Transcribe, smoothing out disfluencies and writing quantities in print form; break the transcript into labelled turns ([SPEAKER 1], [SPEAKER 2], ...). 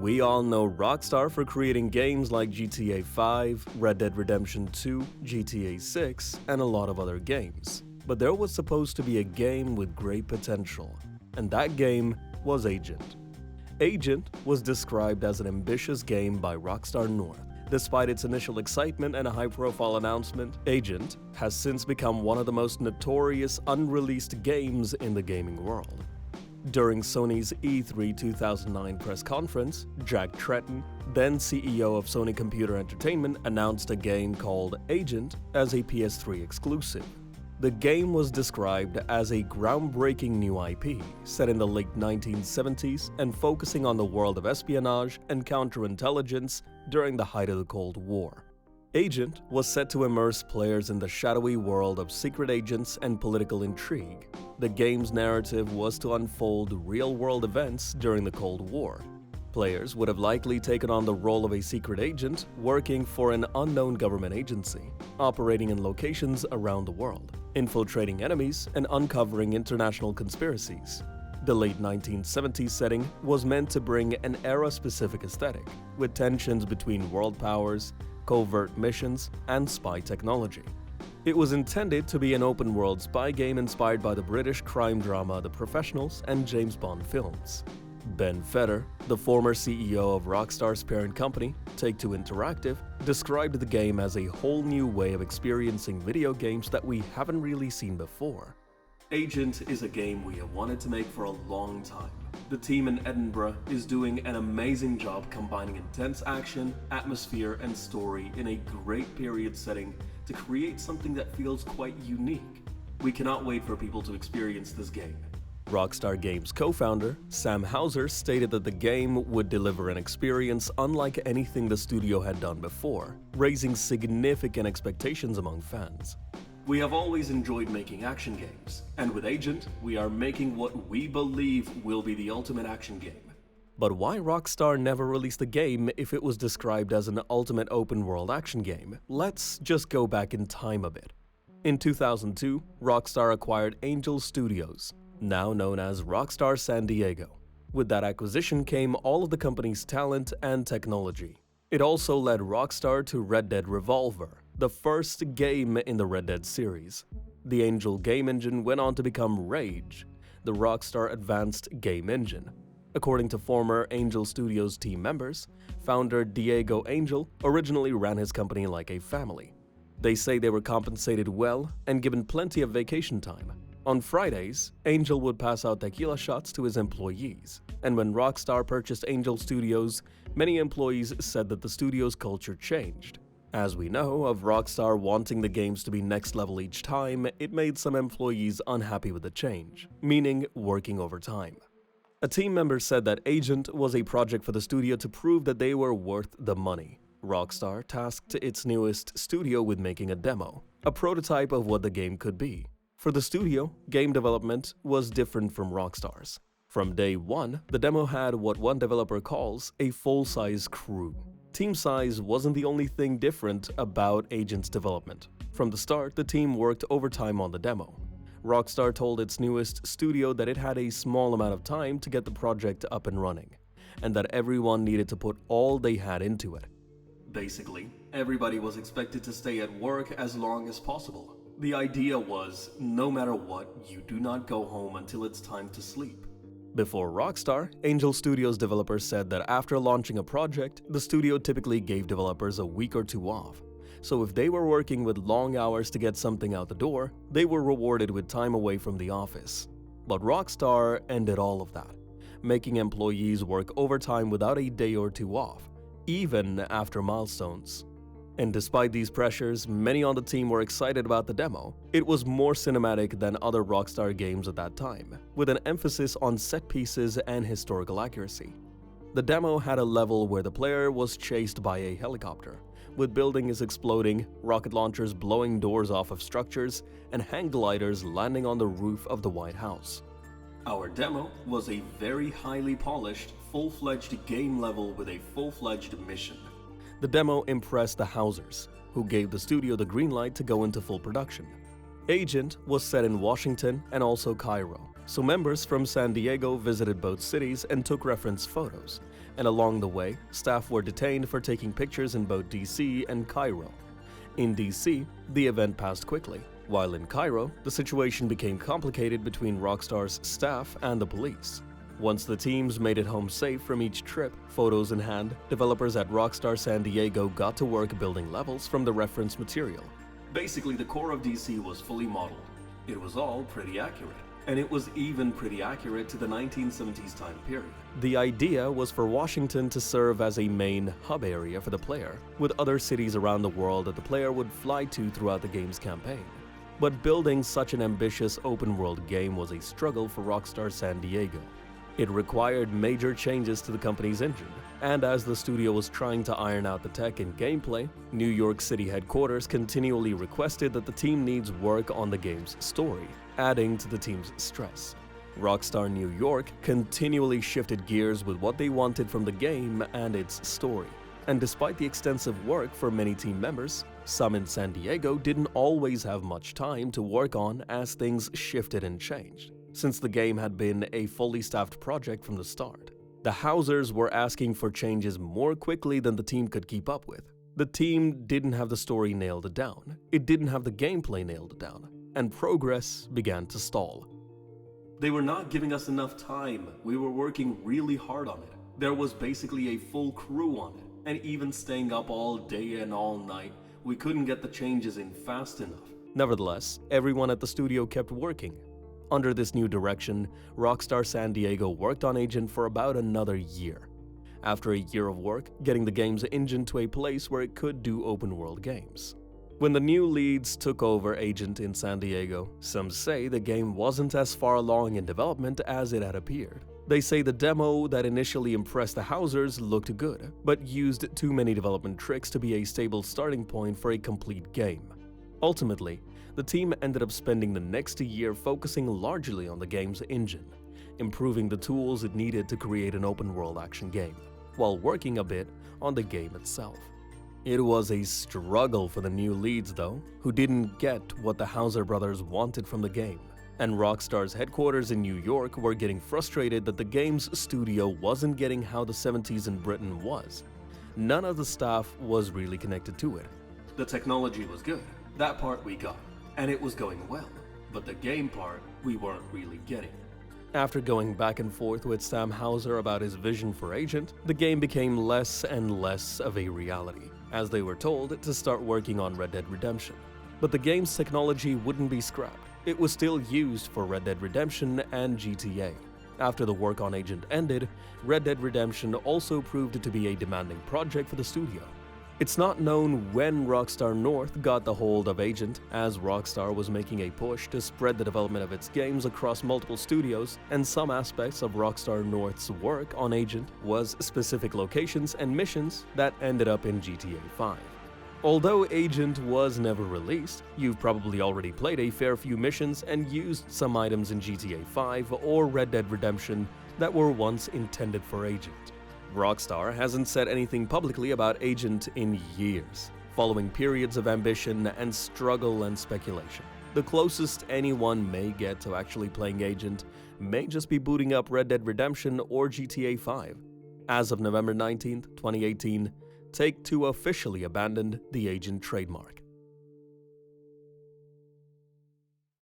[SPEAKER 1] We all know Rockstar for creating games like GTA 5, Red Dead Redemption 2, GTA 6, and a lot of other games. But there was supposed to be a game with great potential, and that game was Agent. Agent was described as an ambitious game by Rockstar North. Despite its initial excitement and a high-profile announcement, Agent has since become one of the most notorious unreleased games in the gaming world. During Sony's E3 2009 press conference, Jack Tretton, then CEO of Sony Computer Entertainment, announced a game called Agent as a PS3 exclusive. The game was described as a groundbreaking new IP, set in the late 1970s and focusing on the world of espionage and counterintelligence during the height of the Cold War. Agent was set to immerse players in the shadowy world of secret agents and political intrigue. The game's narrative was to unfold real-world events during the Cold War. Players would have likely taken on the role of a secret agent working for an unknown government agency, operating in locations around the world, infiltrating enemies and uncovering international conspiracies. The late 1970s setting was meant to bring an era-specific aesthetic, with tensions between world powers, covert missions, and spy technology. It was intended to be an open-world spy game inspired by the British crime drama The Professionals and James Bond films. Ben Feder, the former CEO of Rockstar's parent company, Take-Two Interactive, described the game as a whole new way of experiencing video games that we haven't really seen before. Agent is a game we have wanted to make for a long time. The team in Edinburgh is doing an amazing job combining intense action, atmosphere, and story in a great period setting to create something that feels quite unique. We cannot wait for people to experience this game. Rockstar Games co-founder Sam Houser stated that the game would deliver an experience unlike anything the studio had done before, raising significant expectations among fans. We have always enjoyed making action games, and with Agent, we are making what we believe will be the ultimate action game. But why Rockstar never released a game if it was described as an ultimate open-world action game? Let's just go back in time a bit. In 2002, Rockstar acquired Angel Studios, now known as Rockstar San Diego. With that acquisition came all of the company's talent and technology. It also led Rockstar to Red Dead Revolver, the first game in the Red Dead series. The Angel game engine went on to become Rage, the Rockstar Advanced Game Engine. According to former Angel Studios team members, founder Diego Angel originally ran his company like a family. They say they were compensated well and given plenty of vacation time. On Fridays, Angel would pass out tequila shots to his employees, and when Rockstar purchased Angel Studios, many employees said that the studio's culture changed. As we know of Rockstar wanting the games to be next level each time, it made some employees unhappy with the change, meaning working overtime. A team member said that Agent was a project for the studio to prove that they were worth the money. Rockstar tasked its newest studio with making a demo, a prototype of what the game could be. For the studio, game development was different from Rockstar's. From day one, the demo had what one developer calls a full-size crew. Team size wasn't the only thing different about Agent's development. From the start, the team worked overtime on the demo. Rockstar told its newest studio that it had a small amount of time to get the project up and running, and that everyone needed to put all they had into it. Basically, everybody was expected to stay at work as long as possible. The idea was, no matter what, you do not go home until it's time to sleep. Before Rockstar, Angel Studios developers said that after launching a project, the studio typically gave developers a week or two off. So if they were working with long hours to get something out the door, they were rewarded with time away from the office. But Rockstar ended all of that, making employees work overtime without a day or two off, even after milestones. And despite these pressures, many on the team were excited about the demo. It was more cinematic than other Rockstar games at that time, with an emphasis on set pieces and historical accuracy. The demo had a level where the player was chased by a helicopter, with buildings exploding, rocket launchers blowing doors off of structures, and hang gliders landing on the roof of the White House. Our demo was a very highly polished, full-fledged game level with a full-fledged mission. The demo impressed the Housers, who gave the studio the green light to go into full production. Agent was set in Washington and also Cairo, so members from San Diego visited both cities and took reference photos, and along the way, staff were detained for taking pictures in both DC and Cairo. In DC, the event passed quickly, while in Cairo, the situation became complicated between Rockstar's staff and the police. Once the teams made it home safe from each trip, photos in hand, developers at Rockstar San Diego got to work building levels from the reference material. Basically, the core of DC was fully modeled. It was all pretty accurate. And it was even pretty accurate to the 1970s time period. The idea was for Washington to serve as a main hub area for the player, with other cities around the world that the player would fly to throughout the game's campaign. But building such an ambitious open-world game was a struggle for Rockstar San Diego. It required major changes to the company's engine, and as the studio was trying to iron out the tech and gameplay, New York City headquarters continually requested that the team needs work on the game's story, adding to the team's stress. Rockstar New York continually shifted gears with what they wanted from the game and its story. And despite the extensive work for many team members, some in San Diego didn't always have much time to work on as things shifted and changed, since the game had been a fully staffed project from the start. The Housers were asking for changes more quickly than the team could keep up with. The team didn't have the story nailed down, it didn't have the gameplay nailed down, and progress began to stall. They were not giving us enough time. We were working really hard on it. There was basically a full crew on it, and even staying up all day and all night, we couldn't get the changes in fast enough. Nevertheless, everyone at the studio kept working. Under this new direction, Rockstar San Diego worked on Agent for about another year. After a year of work, getting the game's engine to a place where it could do open-world games. When the new leads took over Agent in San Diego, some say the game wasn't as far along in development as it had appeared. They say the demo that initially impressed the Housers looked good, but used too many development tricks to be a stable starting point for a complete game. Ultimately, the team ended up spending the next year focusing largely on the game's engine, improving the tools it needed to create an open-world action game, while working a bit on the game itself. It was a struggle for the new leads though, who didn't get what the Houser brothers wanted from the game, and Rockstar's headquarters in New York were getting frustrated that the game's studio wasn't getting how the 70s in Britain was. None of the staff was really connected to it. The technology was good, that part we got, and it was going well, but the game part we weren't really getting. After going back and forth with Sam Houser about his vision for Agent, the game became less and less of a reality, as they were told to start working on Red Dead Redemption. But the game's technology wouldn't be scrapped. It was still used for Red Dead Redemption and GTA. After the work on Agent ended, Red Dead Redemption also proved to be a demanding project for the studio. It's not known when Rockstar North got the hold of Agent, as Rockstar was making a push to spread the development of its games across multiple studios, and some aspects of Rockstar North's work on Agent was specific locations and missions that ended up in GTA 5. Although Agent was never released, you've probably already played a fair few missions and used some items in GTA 5 or Red Dead Redemption that were once intended for Agent. Rockstar hasn't said anything publicly about Agent in years, following periods of ambition and struggle and speculation. The closest anyone may get to actually playing Agent may just be booting up Red Dead Redemption or GTA 5. As of November 19th, 2018, Take-Two officially abandoned the Agent trademark.